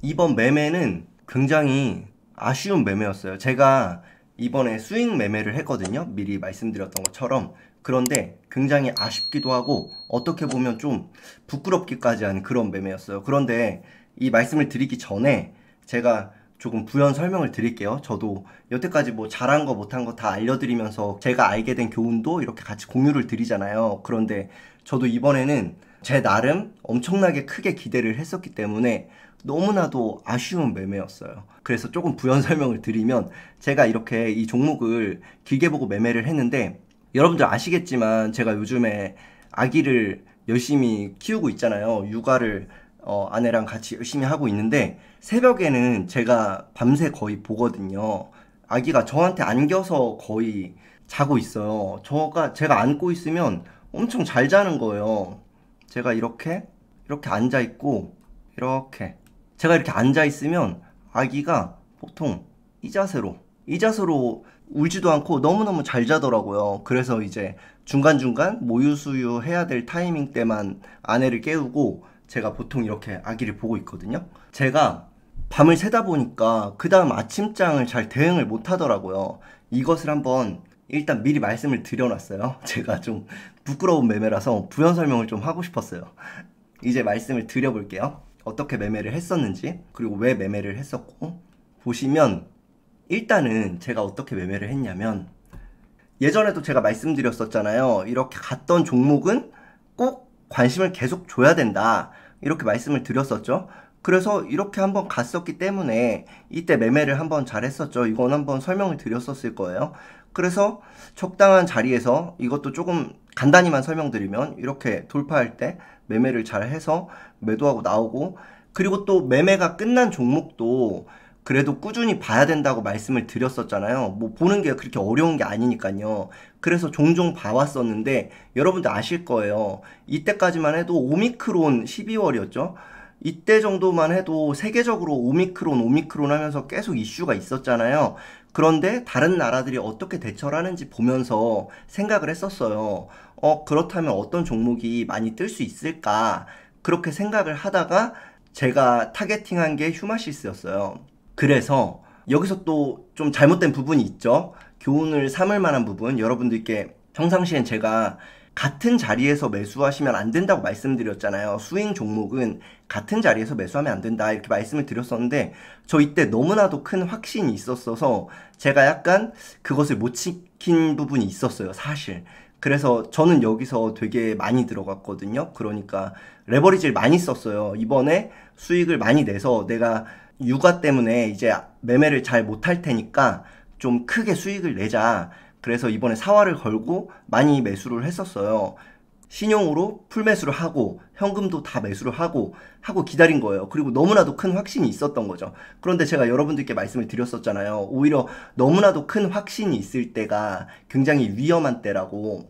이번 매매는 굉장히 아쉬운 매매였어요. 제가 이번에 스윙 매매를 했거든요. 미리 말씀드렸던 것처럼. 그런데 굉장히 아쉽기도 하고 어떻게 보면 좀 부끄럽기까지 한 그런 매매였어요. 그런데 이 말씀을 드리기 전에 제가 조금 부연 설명을 드릴게요. 저도 여태까지 뭐 잘한 거 못한 거 다 알려드리면서 제가 알게 된 교훈도 이렇게 같이 공유를 드리잖아요. 그런데 저도 이번에는 제 나름 엄청나게 크게 기대를 했었기 때문에 너무나도 아쉬운 매매였어요. 그래서 조금 부연 설명을 드리면 제가 이렇게 이 종목을 길게 보고 매매를 했는데 여러분들 아시겠지만 제가 요즘에 아기를 열심히 키우고 있잖아요. 육아를 아내랑 같이 열심히 하고 있는데 새벽에는 제가 밤새 거의 보거든요. 아기가 저한테 안겨서 거의 자고 있어요. 제가 안고 있으면 엄청 잘 자는 거예요. 제가 이렇게 앉아 있고 이렇게 제가 이렇게 앉아 있으면 아기가 보통 이 자세로 울지도 않고 너무너무 잘 자더라고요. 그래서 이제 중간중간 모유 수유 해야 될 타이밍 때만 아내를 깨우고 제가 보통 이렇게 아기를 보고 있거든요. 제가 밤을 새다 보니까 그 다음 아침장을 잘 대응을 못 하더라고요. 이것을 한번 일단 미리 말씀을 드려놨어요. 제가 좀 부끄러운 매매라서 부연 설명을 좀 하고 싶었어요. 이제 말씀을 드려볼게요. 어떻게 매매를 했었는지, 그리고 왜 매매를 했었고, 보시면, 일단은 제가 어떻게 매매를 했냐면, 예전에도 제가 말씀드렸었잖아요. 이렇게 갔던 종목은 꼭 관심을 계속 줘야 된다. 이렇게 말씀을 드렸었죠. 그래서 이렇게 한번 갔었기 때문에 이때 매매를 한번 잘 했었죠. 이건 한번 설명을 드렸었을 거예요. 그래서 적당한 자리에서 이것도 조금 간단히만 설명드리면 이렇게 돌파할 때 매매를 잘 해서 매도하고 나오고, 그리고 또 매매가 끝난 종목도 그래도 꾸준히 봐야 된다고 말씀을 드렸었잖아요. 뭐 보는 게 그렇게 어려운 게 아니니까요. 그래서 종종 봐왔었는데 여러분들 아실 거예요. 이때까지만 해도 오미크론 12월이었죠. 이때 정도만 해도 세계적으로 오미크론 하면서 계속 이슈가 있었잖아요. 그런데 다른 나라들이 어떻게 대처를 하는지 보면서 생각을 했었어요. 그렇다면 어떤 종목이 많이 뜰 수 있을까? 그렇게 생각을 하다가 제가 타겟팅한 게 휴마시스였어요. 그래서 여기서 또 좀 잘못된 부분이 있죠. 교훈을 삼을 만한 부분, 여러분들께 평상시엔 제가 같은 자리에서 매수하시면 안 된다고 말씀드렸잖아요. 스윙 종목은 같은 자리에서 매수하면 안 된다 이렇게 말씀을 드렸었는데 저 이때 너무나도 큰 확신이 있었어서 제가 약간 그것을 못 지킨 부분이 있었어요, 사실. 그래서 저는 여기서 되게 많이 들어갔거든요. 그러니까 레버리지를 많이 썼어요. 이번에 수익을 많이 내서 내가 육아 때문에 이제 매매를 잘 못할 테니까 좀 크게 수익을 내자. 그래서 이번에 사활을 걸고 많이 매수를 했었어요. 신용으로 풀매수를 하고 현금도 다 매수를 하고 기다린 거예요. 그리고 너무나도 큰 확신이 있었던 거죠. 그런데 제가 여러분들께 말씀을 드렸었잖아요. 오히려 너무나도 큰 확신이 있을 때가 굉장히 위험한 때라고.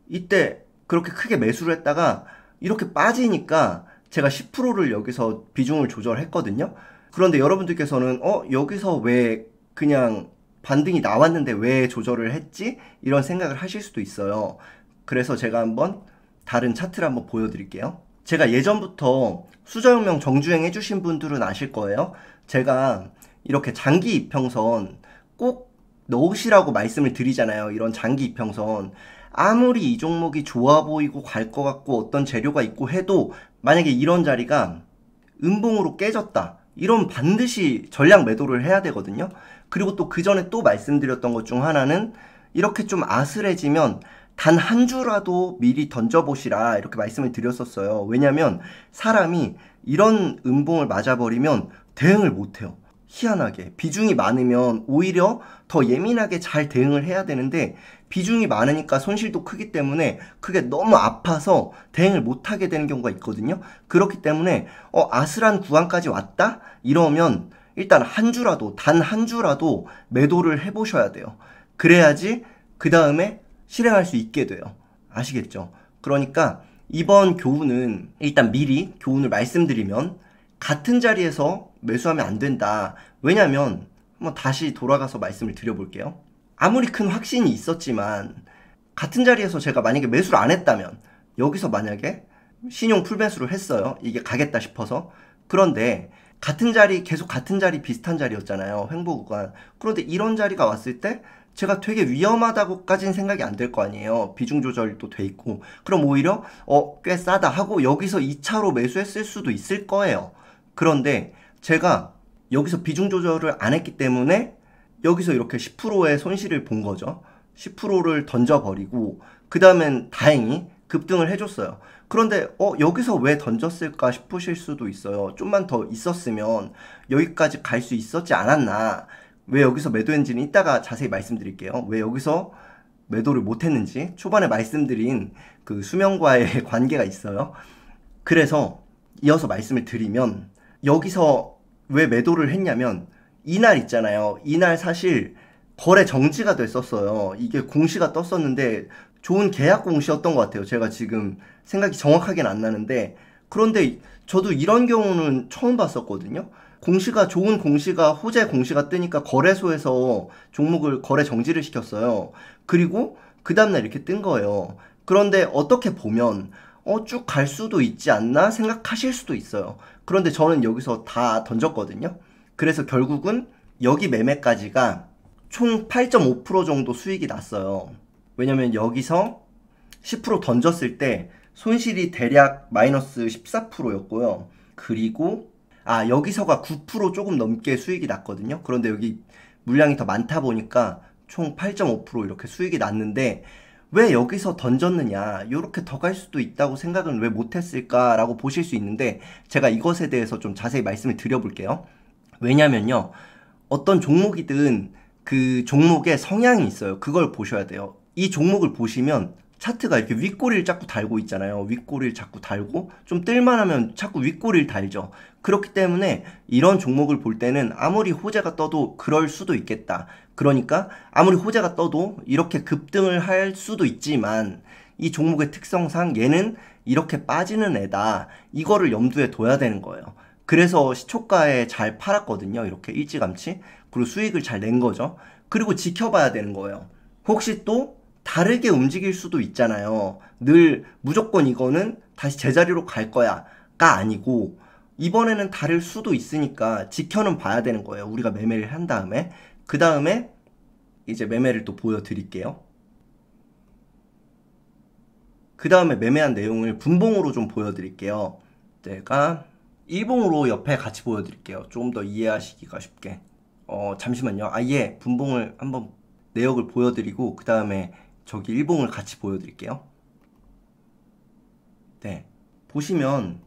이때 그렇게 크게 매수를 했다가 이렇게 빠지니까 제가 10%를 여기서 비중을 조절했거든요. 그런데 여러분들께서는 여기서 왜 그냥 반등이 나왔는데 왜 조절을 했지? 이런 생각을 하실 수도 있어요. 그래서 제가 한번 다른 차트를 한번 보여드릴게요. 제가 예전부터 수저혁명 정주행 해주신 분들은 아실 거예요. 제가 이렇게 장기 이평선 꼭 넣으시라고 말씀을 드리잖아요. 이런 장기 이평선. 아무리 이 종목이 좋아 보이고 갈 것 같고 어떤 재료가 있고 해도 만약에 이런 자리가 음봉으로 깨졌다. 이런 반드시 전량 매도를 해야 되거든요. 그리고 또 그 전에 또 말씀드렸던 것 중 하나는 이렇게 좀 아슬해지면 단 한 주라도 미리 던져보시라 이렇게 말씀을 드렸었어요. 왜냐면 사람이 이런 음봉을 맞아버리면 대응을 못해요. 희한하게 비중이 많으면 오히려 더 예민하게 잘 대응을 해야 되는데 비중이 많으니까 손실도 크기 때문에 그게 너무 아파서 대응을 못하게 되는 경우가 있거든요. 그렇기 때문에 아슬한 구간까지 왔다? 이러면 일단 단 한 주라도 매도를 해보셔야 돼요. 그래야지 그 다음에 실행할 수 있게 돼요. 아시겠죠? 그러니까 이번 교훈은 일단 미리 교훈을 말씀드리면 같은 자리에서 매수하면 안 된다. 왜냐면 한번 다시 돌아가서 말씀을 드려볼게요. 아무리 큰 확신이 있었지만 같은 자리에서 제가 만약에 매수를 안 했다면 여기서 만약에 신용 풀매수를 했어요. 이게 가겠다 싶어서. 그런데 같은 자리, 계속 같은 자리, 비슷한 자리였잖아요. 횡보 구간. 그런데 이런 자리가 왔을 때 제가 되게 위험하다고까지는 생각이 안 될 거 아니에요. 비중 조절도 돼 있고. 그럼 오히려 꽤 싸다 하고 여기서 2차로 매수했을 수도 있을 거예요. 그런데 제가 여기서 비중 조절을 안 했기 때문에 여기서 이렇게 10%의 손실을 본 거죠. 10%를 던져버리고 그 다음엔 다행히 급등을 해줬어요. 그런데 여기서 왜 던졌을까 싶으실 수도 있어요. 좀만 더 있었으면 여기까지 갈 수 있었지 않았나. 왜 여기서 매도했는지는 이따가 자세히 말씀드릴게요. 왜 여기서 매도를 못했는지 초반에 말씀드린 그 수명과의 관계가 있어요. 그래서 이어서 말씀을 드리면 여기서 왜 매도를 했냐면 이날 있잖아요. 이날 사실 거래 정지가 됐었어요. 이게 공시가 떴었는데 좋은 계약 공시였던 것 같아요. 제가 지금 생각이 정확하게는 안 나는데 그런데 저도 이런 경우는 처음 봤었거든요. 공시가 좋은 공시가 호재 공시가 뜨니까 거래소에서 종목을 거래 정지를 시켰어요. 그리고 그 다음날 이렇게 뜬 거예요. 그런데 어떻게 보면 쭉 갈 수도 있지 않나 생각하실 수도 있어요. 그런데 저는 여기서 다 던졌거든요. 그래서 결국은 여기 매매까지가 총 8.5% 정도 수익이 났어요. 왜냐면 여기서 10% 던졌을 때 손실이 대략 마이너스 14%였고요. 그리고 여기서가 9% 조금 넘게 수익이 났거든요. 그런데 여기 물량이 더 많다 보니까 총 8.5% 이렇게 수익이 났는데 왜 여기서 던졌느냐, 이렇게 더 갈 수도 있다고 생각은 왜 못했을까라고 보실 수 있는데 제가 이것에 대해서 좀 자세히 말씀을 드려볼게요. 왜냐면요, 어떤 종목이든 그 종목의 성향이 있어요. 그걸 보셔야 돼요. 이 종목을 보시면 차트가 이렇게 윗꼬리를 자꾸 달고 있잖아요. 윗꼬리를 자꾸 달고 좀 뜰만하면 자꾸 윗꼬리를 달죠. 그렇기 때문에 이런 종목을 볼 때는 아무리 호재가 떠도 그럴 수도 있겠다. 그러니까 아무리 호재가 떠도 이렇게 급등을 할 수도 있지만 이 종목의 특성상 얘는 이렇게 빠지는 애다. 이거를 염두에 둬야 되는 거예요. 그래서 시초가에 잘 팔았거든요. 이렇게 일찌감치. 그리고 수익을 잘 낸 거죠. 그리고 지켜봐야 되는 거예요. 혹시 또 다르게 움직일 수도 있잖아요. 늘 무조건 이거는 다시 제자리로 갈 거야가 아니고 이번에는 다를 수도 있으니까 지켜는 봐야 되는 거예요. 우리가 매매를 한 다음에. 그 다음에 이제 매매를 또 보여드릴게요. 그 다음에 매매한 내용을 분봉으로 좀 보여드릴게요. 내가 일봉으로 옆에 같이 보여드릴게요. 조금 더 이해하시기가 쉽게. 잠시만요. 아예 분봉을 한번 내역을 보여드리고 그 다음에 저기 일봉을 같이 보여드릴게요. 네, 보시면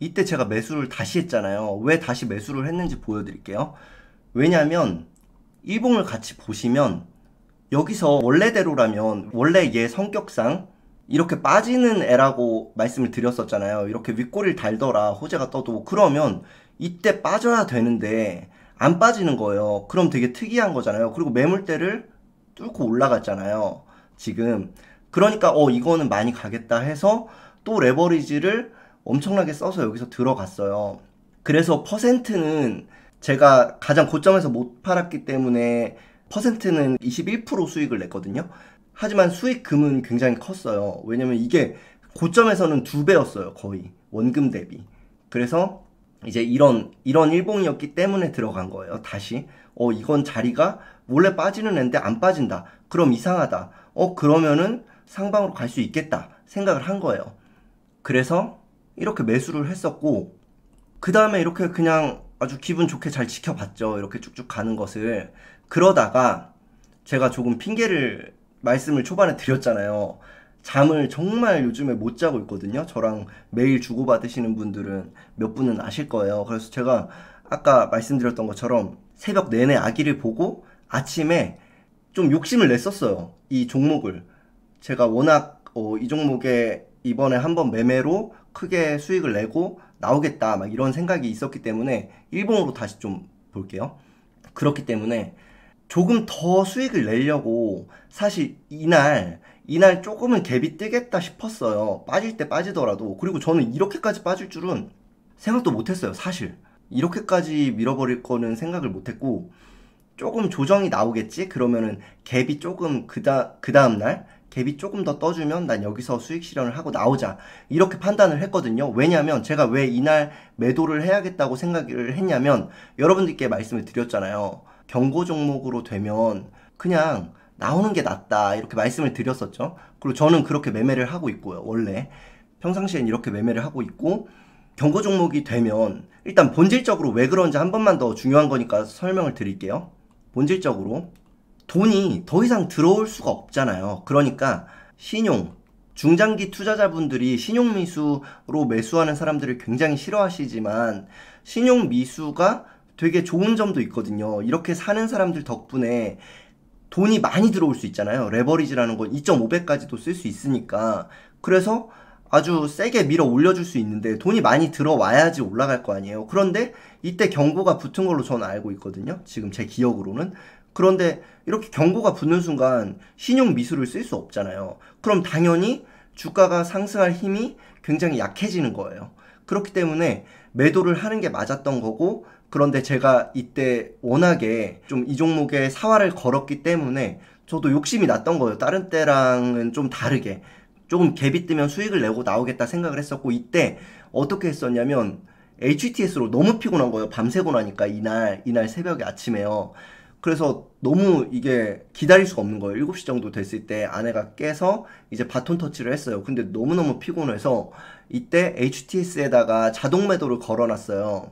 이때 제가 매수를 다시 했잖아요. 왜 다시 매수를 했는지 보여드릴게요. 왜냐면 일봉을 같이 보시면 여기서 원래대로라면 원래 얘 성격상 이렇게 빠지는 애라고 말씀을 드렸었잖아요. 이렇게 윗꼬리를 달더라, 호재가 떠도. 그러면 이때 빠져야 되는데 안 빠지는 거예요. 그럼 되게 특이한 거잖아요. 그리고 매물대를 뚫고 올라갔잖아요. 지금 그러니까 이거는 많이 가겠다 해서 또 레버리지를 엄청나게 써서 여기서 들어갔어요. 그래서 퍼센트는 제가 가장 고점에서 못 팔았기 때문에 퍼센트는 21% 수익을 냈거든요. 하지만 수익금은 굉장히 컸어요. 왜냐면 이게 고점에서는 2배였어요. 거의 원금 대비. 그래서 이제 이런 일봉이었기 때문에 들어간 거예요. 다시 이건 자리가 원래 빠지는 애인데 안 빠진다. 그럼 이상하다. 그러면은 상방으로 갈 수 있겠다 생각을 한 거예요. 그래서 이렇게 매수를 했었고 그 다음에 이렇게 그냥 아주 기분 좋게 잘 지켜봤죠. 이렇게 쭉쭉 가는 것을. 그러다가 제가 조금 말씀을 초반에 드렸잖아요. 잠을 정말 요즘에 못 자고 있거든요. 저랑 매일 주고받으시는 분들은 몇 분은 아실 거예요. 그래서 제가 아까 말씀드렸던 것처럼 새벽 내내 아기를 보고 아침에 좀 욕심을 냈었어요. 이 종목을. 제가 워낙 이 종목에 이번에 한번 매매로 크게 수익을 내고 나오겠다 막 이런 생각이 있었기 때문에 일봉으로 다시 좀 볼게요. 그렇기 때문에 조금 더 수익을 내려고 사실 이날 조금은 갭이 뜨겠다 싶었어요. 빠질 때 빠지더라도. 그리고 저는 이렇게까지 빠질 줄은 생각도 못했어요. 사실 이렇게까지 밀어버릴 거는 생각을 못했고 조금 조정이 나오겠지? 그러면은 갭이 조금 그 다음날 갭이 조금 더 떠주면 난 여기서 수익 실현을 하고 나오자, 이렇게 판단을 했거든요. 왜냐하면 제가 왜 이날 매도를 해야겠다고 생각을 했냐면, 여러분들께 말씀을 드렸잖아요. 경고 종목으로 되면 그냥 나오는 게 낫다, 이렇게 말씀을 드렸었죠. 그리고 저는 그렇게 매매를 하고 있고요. 원래 평상시엔 이렇게 매매를 하고 있고, 경고 종목이 되면 일단 본질적으로 왜 그런지 한 번만 더, 중요한 거니까 설명을 드릴게요. 본질적으로 돈이 더 이상 들어올 수가 없잖아요. 그러니까 신용, 중장기 투자자분들이 신용 미수로 매수하는 사람들을 굉장히 싫어하시지만, 신용 미수가 되게 좋은 점도 있거든요. 이렇게 사는 사람들 덕분에 돈이 많이 들어올 수 있잖아요. 레버리지라는 건 2.5배까지도 쓸 수 있으니까. 그래서 아주 세게 밀어 올려줄 수 있는데, 돈이 많이 들어와야지 올라갈 거 아니에요. 그런데 이때 경고가 붙은 걸로 저는 알고 있거든요. 지금 제 기억으로는. 그런데 이렇게 경고가 붙는 순간 신용 미수를 쓸 수 없잖아요. 그럼 당연히 주가가 상승할 힘이 굉장히 약해지는 거예요. 그렇기 때문에 매도를 하는 게 맞았던 거고, 그런데 제가 이때 워낙에 좀 이 종목에 사활을 걸었기 때문에 저도 욕심이 났던 거예요. 다른 때랑은 좀 다르게 조금 갭이 뜨면 수익을 내고 나오겠다 생각을 했었고, 이때 어떻게 했었냐면 HTS로 너무 피곤한 거예요. 밤새고 나니까, 이날 새벽에, 아침에요. 그래서 너무 이게 기다릴 수가 없는 거예요. 7시 정도 됐을 때 아내가 깨서 이제 바톤 터치를 했어요. 근데 너무너무 피곤해서 이때 HTS에다가 자동 매도를 걸어놨어요.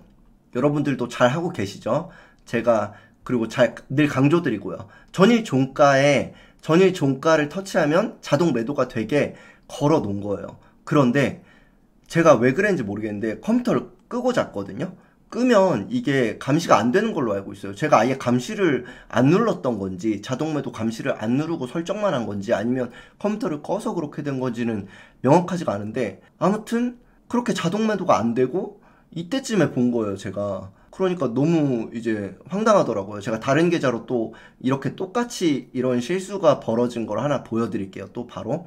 여러분들도 잘 하고 계시죠? 제가 그리고 늘 강조드리고요. 전일 종가를 터치하면 자동 매도가 되게 걸어 놓은 거예요. 그런데 제가 왜 그랬는지 모르겠는데 컴퓨터를 끄고 잤거든요. 끄면 이게 감시가 안 되는 걸로 알고 있어요. 제가 아예 감시를 안 눌렀던 건지, 자동 매도 감시를 안 누르고 설정만 한 건지, 아니면 컴퓨터를 꺼서 그렇게 된 건지는 명확하지가 않은데, 아무튼 그렇게 자동 매도가 안 되고 이때쯤에 본 거예요, 제가. 그러니까 너무 이제 황당하더라고요. 제가 다른 계좌로 또 이렇게 똑같이 이런 실수가 벌어진 걸 하나 보여드릴게요, 또 바로.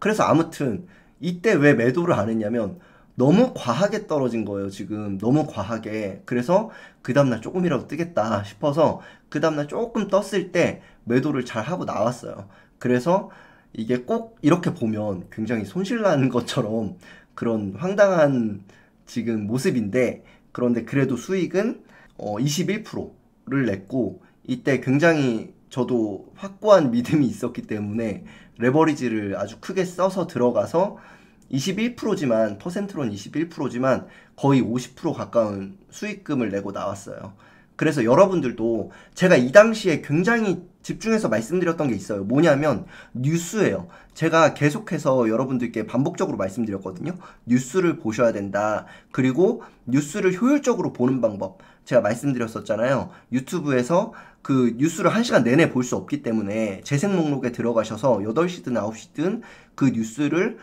그래서 아무튼 이때 왜 매도를 안 했냐면, 너무 과하게 떨어진 거예요, 지금. 너무 과하게. 그래서 그 다음날 조금이라도 뜨겠다 싶어서 그 다음날 조금 떴을 때 매도를 잘 하고 나왔어요. 그래서 이게 꼭 이렇게 보면 굉장히 손실나는 것처럼 그런 황당한 지금 모습인데, 그런데 그래도 수익은 21%를 냈고, 이때 굉장히 저도 확고한 믿음이 있었기 때문에 레버리지를 아주 크게 써서 들어가서 21%지만, 퍼센트로는 21%지만 거의 50% 가까운 수익금을 내고 나왔어요. 그래서 여러분들도, 제가 이 당시에 굉장히 집중해서 말씀드렸던 게 있어요. 뭐냐면 뉴스예요. 제가 계속해서 여러분들께 반복적으로 말씀드렸거든요. 뉴스를 보셔야 된다. 그리고 뉴스를 효율적으로 보는 방법 제가 말씀드렸었잖아요. 유튜브에서 그 뉴스를 1시간 내내 볼 수 없기 때문에 재생 목록에 들어가셔서 8시든 9시든 그 뉴스를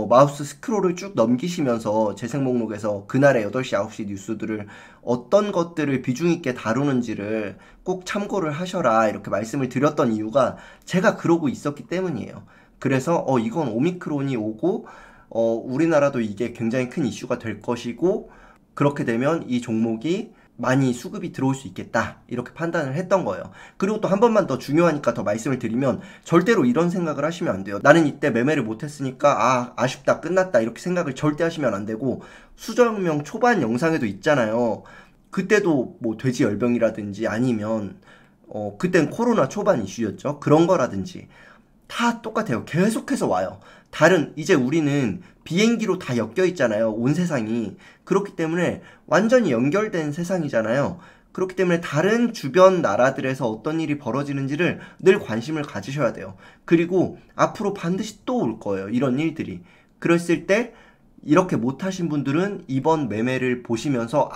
마우스 스크롤을 쭉 넘기시면서 재생 목록에서 그날의 8시, 9시 뉴스들을 어떤 것들을 비중 있게 다루는지를 꼭 참고를 하셔라, 이렇게 말씀을 드렸던 이유가 제가 그러고 있었기 때문이에요. 그래서 이건 오미크론이 오고 우리나라도 이게 굉장히 큰 이슈가 될 것이고, 그렇게 되면 이 종목이 많이 수급이 들어올 수 있겠다, 이렇게 판단을 했던 거예요. 그리고 또 한 번만 더 중요하니까 더 말씀을 드리면, 절대로 이런 생각을 하시면 안 돼요. 나는 이때 매매를 못했으니까 아쉽다, 끝났다, 이렇게 생각을 절대 하시면 안 되고, 수정명 초반 영상에도 있잖아요. 그때도 뭐 돼지열병이라든지 아니면 그땐 코로나 초반 이슈였죠. 그런 거라든지 다 똑같아요. 계속해서 와요. 이제 우리는 비행기로 다 엮여 있잖아요, 온 세상이. 그렇기 때문에 완전히 연결된 세상이잖아요. 그렇기 때문에 다른 주변 나라들에서 어떤 일이 벌어지는지를 늘 관심을 가지셔야 돼요. 그리고 앞으로 반드시 또 올 거예요, 이런 일들이. 그랬을 때 이렇게 못하신 분들은 이번 매매를 보시면서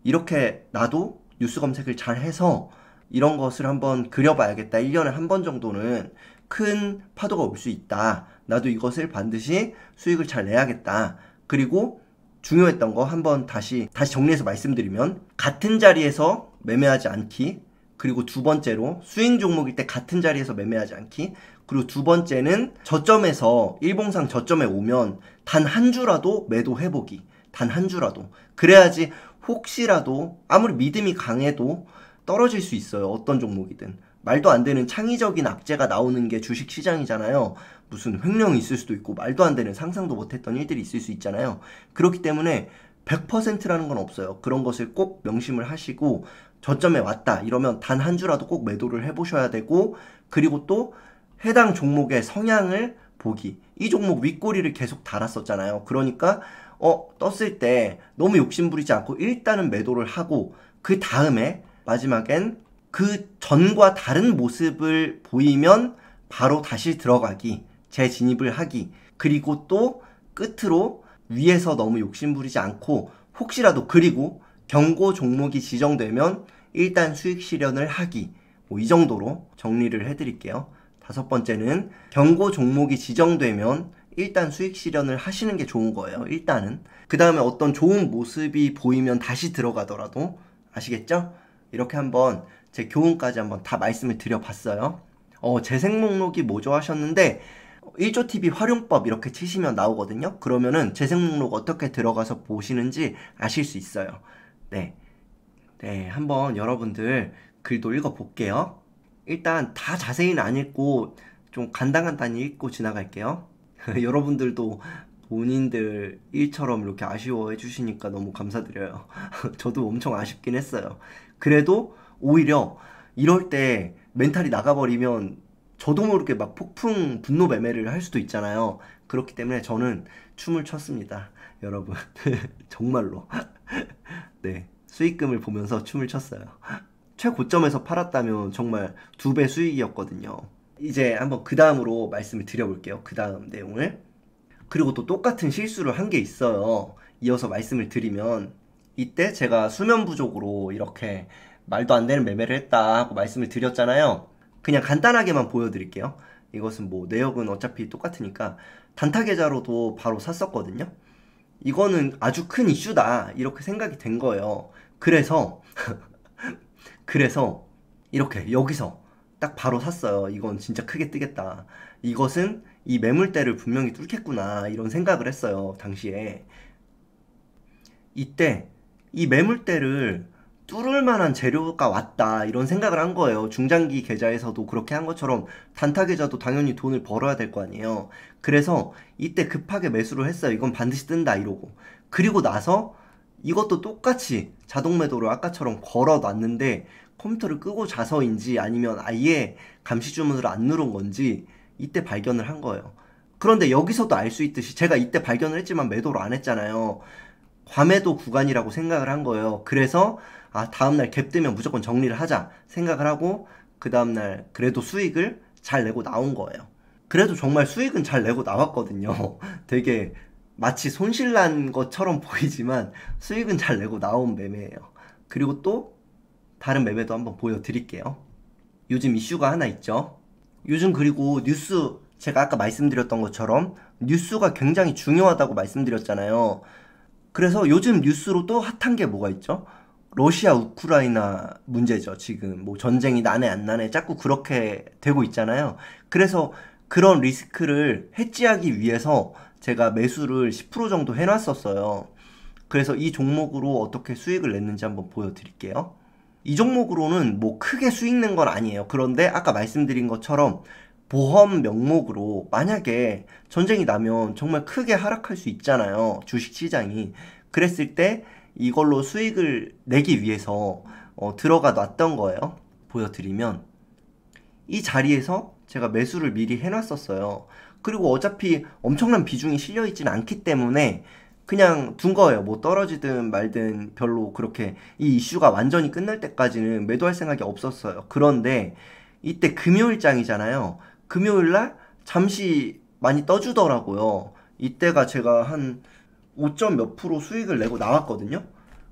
이렇게 나도 뉴스 검색을 잘 해서 이런 것을 한번 그려봐야겠다. 1년에 한 번 정도는 큰 파도가 올 수 있다. 나도 이것을 반드시 수익을 잘 내야겠다. 그리고 중요했던 거 한번 다시 정리해서 말씀드리면, 같은 자리에서 매매하지 않기, 그리고 두 번째로 스윙 종목일 때 같은 자리에서 매매하지 않기, 그리고 두 번째는 저점에서 일봉상 저점에 오면 단 한 주라도 매도해보기. 단 한 주라도. 그래야지 혹시라도 아무리 믿음이 강해도 떨어질 수 있어요, 어떤 종목이든. 말도 안 되는 창의적인 악재가 나오는 게 주식시장이잖아요. 무슨 횡령이 있을 수도 있고 말도 안 되는 상상도 못했던 일들이 있을 수 있잖아요. 그렇기 때문에 100%라는 건 없어요. 그런 것을 꼭 명심을 하시고 저점에 왔다 이러면 단 한 주라도 꼭 매도를 해보셔야 되고, 그리고 또 해당 종목의 성향을 보기. 이 종목 윗꼬리를 계속 달았었잖아요. 그러니까 떴을 때 너무 욕심부리지 않고 일단은 매도를 하고, 그 다음에 마지막엔 그 전과 다른 모습을 보이면 바로 다시 들어가기, 재진입을 하기. 그리고 또 끝으로 위에서 너무 욕심부리지 않고 혹시라도, 그리고 경고 종목이 지정되면 일단 수익 실현을 하기. 뭐 이 정도로 정리를 해드릴게요. 5번째는 경고 종목이 지정되면 일단 수익 실현을 하시는 게 좋은 거예요. 일단은. 그 다음에 어떤 좋은 모습이 보이면 다시 들어가더라도, 아시겠죠? 이렇게 한번 제 교훈까지 한번 다 말씀을 드려봤어요. 재생 목록이 뭐죠 하셨는데 1조TV 활용법 이렇게 치시면 나오거든요. 그러면은 재생 목록 어떻게 들어가서 보시는지 아실 수 있어요. 네, 한번 여러분들 글도 읽어볼게요. 일단 다 자세히는 안 읽고 좀 간단간단히 읽고 지나갈게요. 여러분들도 본인들 일처럼 이렇게 아쉬워해 주시니까 너무 감사드려요. 저도 엄청 아쉽긴 했어요. 그래도 오히려 이럴 때 멘탈이 나가버리면 저도 모르게 막 폭풍 분노 매매를 할 수도 있잖아요. 그렇기 때문에 저는 춤을 췄습니다. 여러분. 정말로. 네, 수익금을 보면서 춤을 췄어요. 최고점에서 팔았다면 정말 2배 수익이었거든요. 이제 한번 그 다음으로 말씀을 드려볼게요. 그 다음 내용을. 그리고 또 똑같은 실수를 한 게 있어요. 이어서 말씀을 드리면, 이때 제가 수면 부족으로 이렇게 말도 안 되는 매매를 했다 하고 말씀을 드렸잖아요. 그냥 간단하게만 보여드릴게요. 이것은 뭐 내역은 어차피 똑같으니까 단타 계좌로도 바로 샀었거든요. 이거는 아주 큰 이슈다 이렇게 생각이 된 거예요. 그래서 이렇게 여기서 딱 바로 샀어요. 이건 진짜 크게 뜨겠다. 이것은 이 매물대를 분명히 뚫겠구나 이런 생각을 했어요. 당시에. 이때 이 매물대를 뚫을 만한 재료가 왔다 이런 생각을 한 거예요. 중장기 계좌에서도 그렇게 한 것처럼 단타 계좌도 당연히 돈을 벌어야 될 거 아니에요. 그래서 이때 급하게 매수를 했어요. 이건 반드시 뜬다 이러고. 그리고 나서 이것도 똑같이 자동 매도를 아까처럼 걸어 놨는데 컴퓨터를 끄고 자서인지 아니면 아예 감시 주문을 안 누른 건지 이때 발견을 한 거예요. 그런데 여기서도 알 수 있듯이 제가 이때 발견을 했지만 매도를 안 했잖아요. 과매도 구간이라고 생각을 한 거예요. 그래서 다음날 갭 뜨면 무조건 정리를 하자 생각을 하고 그 다음날 그래도 수익을 잘 내고 나온 거예요. 그래도 정말 수익은 잘 내고 나왔거든요. 되게 마치 손실난 것처럼 보이지만 수익은 잘 내고 나온 매매예요. 그리고 또 다른 매매도 한번 보여드릴게요. 요즘 이슈가 하나 있죠. 요즘 그리고 뉴스, 제가 아까 말씀드렸던 것처럼 뉴스가 굉장히 중요하다고 말씀드렸잖아요. 그래서 요즘 뉴스로 또 핫한 게 뭐가 있죠? 러시아 우크라이나 문제죠. 지금 뭐 전쟁이 나네 안 나네 자꾸 그렇게 되고 있잖아요. 그래서 그런 리스크를 해지하기 위해서 제가 매수를 10% 정도 해놨었어요. 그래서 이 종목으로 어떻게 수익을 냈는지 한번 보여드릴게요. 이 종목으로는 뭐 크게 수익 낸 건 아니에요. 그런데 아까 말씀드린 것처럼 보험 명목으로 만약에 전쟁이 나면 정말 크게 하락할 수 있잖아요. 주식시장이. 그랬을 때 이걸로 수익을 내기 위해서 들어가 놨던 거예요. 보여드리면 이 자리에서 제가 매수를 미리 해놨었어요. 그리고 어차피 엄청난 비중이 실려있진 않기 때문에 그냥 둔 거예요. 뭐 떨어지든 말든 별로 그렇게 이 이슈가 완전히 끝날 때까지는 매도할 생각이 없었어요. 그런데 이때 금요일장이잖아요. 금요일날 잠시 많이 떠주더라고요. 이때가 제가 한 5점 몇 프로 수익을 내고 나왔거든요.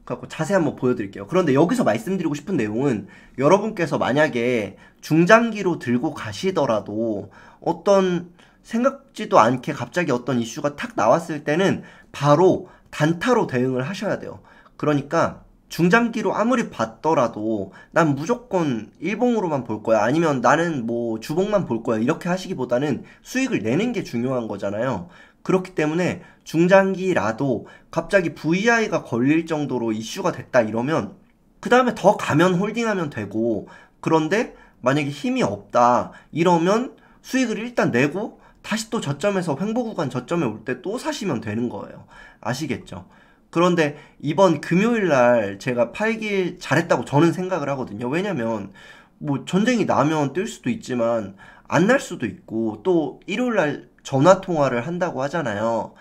그래서 자세히 한번 보여드릴게요. 그런데 여기서 말씀드리고 싶은 내용은 여러분께서 만약에 중장기로 들고 가시더라도 어떤 생각지도 않게 갑자기 어떤 이슈가 탁 나왔을 때는 바로 단타로 대응을 하셔야 돼요. 그러니까 중장기로 아무리 봤더라도 난 무조건 일봉으로만 볼 거야 아니면 나는 뭐 주봉만 볼 거야 이렇게 하시기보다는 수익을 내는 게 중요한 거잖아요. 그렇기 때문에 중장기라도 갑자기 VI가 걸릴 정도로 이슈가 됐다 이러면 그 다음에 더 가면 홀딩하면 되고, 그런데 만약에 힘이 없다 이러면 수익을 일단 내고 다시 또 저점에서 횡보 구간 저점에 올 때 또 사시면 되는 거예요. 아시겠죠? 그런데 이번 금요일 날 제가 팔길 잘했다고 저는 생각을 하거든요. 왜냐면 뭐 전쟁이 나면 뜰 수도 있지만 안 날 수도 있고, 또 일요일 날 전화 통화를 한다고 하잖아요.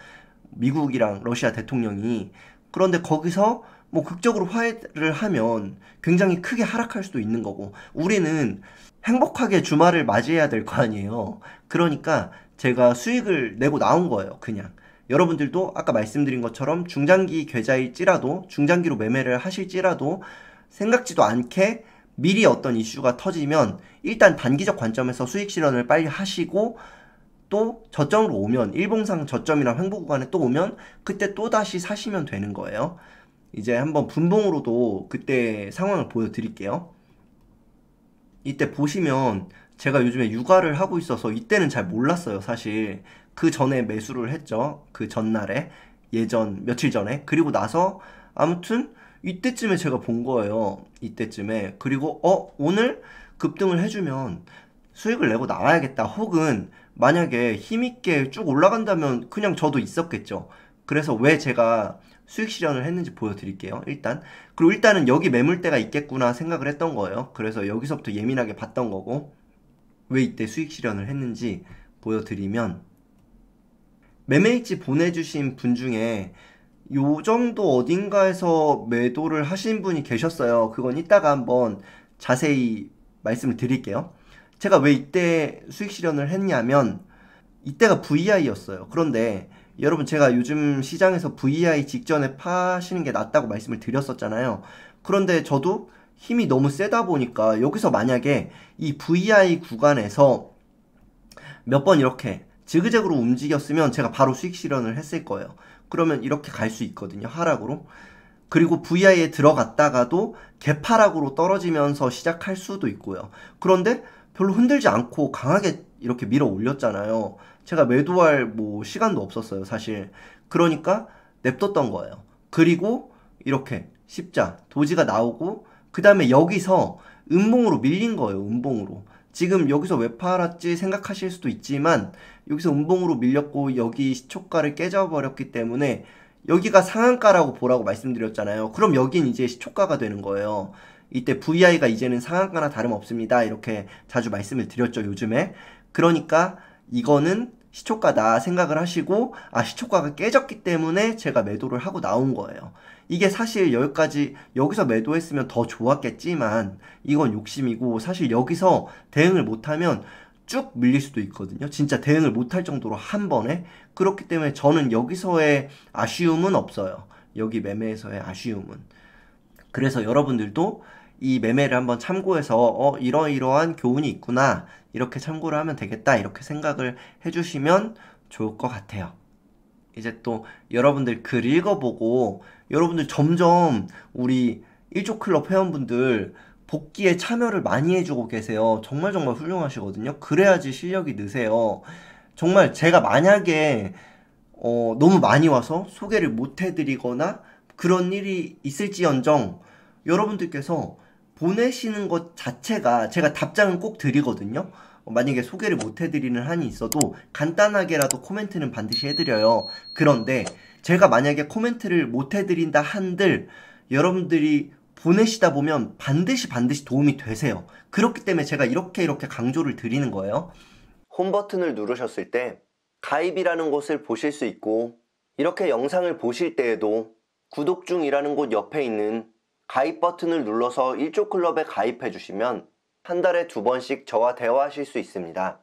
미국이랑 러시아 대통령이. 그런데 거기서 뭐 극적으로 화해를 하면 굉장히 크게 하락할 수도 있는 거고, 우리는 행복하게 주말을 맞이해야 될 거 아니에요. 그러니까 제가 수익을 내고 나온 거예요, 그냥. 여러분들도 아까 말씀드린 것처럼 중장기 계좌일지라도, 중장기로 매매를 하실지라도 생각지도 않게 미리 어떤 이슈가 터지면 일단 단기적 관점에서 수익 실현을 빨리 하시고, 또 저점으로 오면, 일봉상 저점이나 횡보 구간에 또 오면 그때 또 다시 사시면 되는 거예요. 이제 한번 분봉으로도 그때 상황을 보여드릴게요. 이때 보시면 제가 요즘에 육아를 하고 있어서 이때는 잘 몰랐어요, 사실. 그 전에 매수를 했죠. 그 전날에, 예전 며칠 전에. 그리고 나서 아무튼 이때쯤에 제가 본 거예요. 이때쯤에. 그리고 오늘 급등을 해주면 수익을 내고 나와야겠다. 혹은 만약에 힘있게 쭉 올라간다면 그냥 저도 있었겠죠. 그래서 왜 제가 수익 실현을 했는지 보여드릴게요, 일단. 그리고 일단은 여기 매물대가 있겠구나 생각을 했던 거예요. 그래서 여기서부터 예민하게 봤던 거고, 왜 이때 수익 실현을 했는지 보여드리면, 매매일지 보내주신 분 중에 요 정도 어딘가에서 매도를 하신 분이 계셨어요. 그건 이따가 한번 자세히 말씀을 드릴게요. 제가 왜 이때 수익 실현을 했냐면, 이때가 VI였어요. 그런데 여러분, 제가 요즘 시장에서 VI 직전에 파시는 게 낫다고 말씀을 드렸었잖아요. 그런데 저도 힘이 너무 세다 보니까 여기서 만약에 이 VI 구간에서 몇 번 이렇게 지그재그로 움직였으면 제가 바로 수익 실현을 했을 거예요. 그러면 이렇게 갈 수 있거든요, 하락으로. 그리고 VI에 들어갔다가도 개파락으로 떨어지면서 시작할 수도 있고요. 그런데 별로 흔들지 않고 강하게 이렇게 밀어 올렸잖아요. 제가 매도할 뭐 시간도 없었어요, 사실. 그러니까 냅뒀던 거예요. 그리고 이렇게 십자 도지가 나오고, 그 다음에 여기서 음봉으로 밀린 거예요, 음봉으로. 지금 여기서 왜 팔았지 생각하실 수도 있지만, 여기서 음봉으로 밀렸고 여기 시초가를 깨져버렸기 때문에 여기가 상한가라고 보라고 말씀드렸잖아요. 그럼 여긴 이제 시초가가 되는 거예요. 이때 VI가 이제는 상한가나 다름없습니다, 이렇게 자주 말씀을 드렸죠, 요즘에. 그러니까 이거는 시초가다 생각을 하시고, 시초가가 깨졌기 때문에 제가 매도를 하고 나온 거예요. 이게 사실 여기까지, 여기서 매도했으면 더 좋았겠지만 이건 욕심이고, 사실 여기서 대응을 못하면 쭉 밀릴 수도 있거든요. 진짜 대응을 못할 정도로 한 번에. 그렇기 때문에 저는 여기서의 아쉬움은 없어요. 여기 매매에서의 아쉬움은. 그래서 여러분들도 이 매매를 한번 참고해서 이러이러한 교훈이 있구나, 이렇게 참고를 하면 되겠다, 이렇게 생각을 해주시면 좋을 것 같아요. 이제 또 여러분들 글 읽어보고, 여러분들 점점 우리 일조클럽 회원분들 복귀에 참여를 많이 해주고 계세요. 정말 정말 훌륭하시거든요. 그래야지 실력이 느세요. 정말 제가 만약에 너무 많이 와서 소개를 못 해드리거나 그런 일이 있을지언정, 여러분들께서 보내시는 것 자체가 제가 답장은 꼭 드리거든요. 만약에 소개를 못 해드리는 한이 있어도 간단하게라도 코멘트는 반드시 해드려요. 그런데 제가 만약에 코멘트를 못 해드린다 한들 여러분들이 보내시다 보면 반드시 도움이 되세요. 그렇기 때문에 제가 이렇게 강조를 드리는 거예요. 홈 버튼을 누르셨을 때 가입이라는 곳을 보실 수 있고, 이렇게 영상을 보실 때에도 구독 중이라는 곳 옆에 있는 가입 버튼을 눌러서 일조클럽에 가입해 주시면 한 달에 2번씩 저와 대화하실 수 있습니다.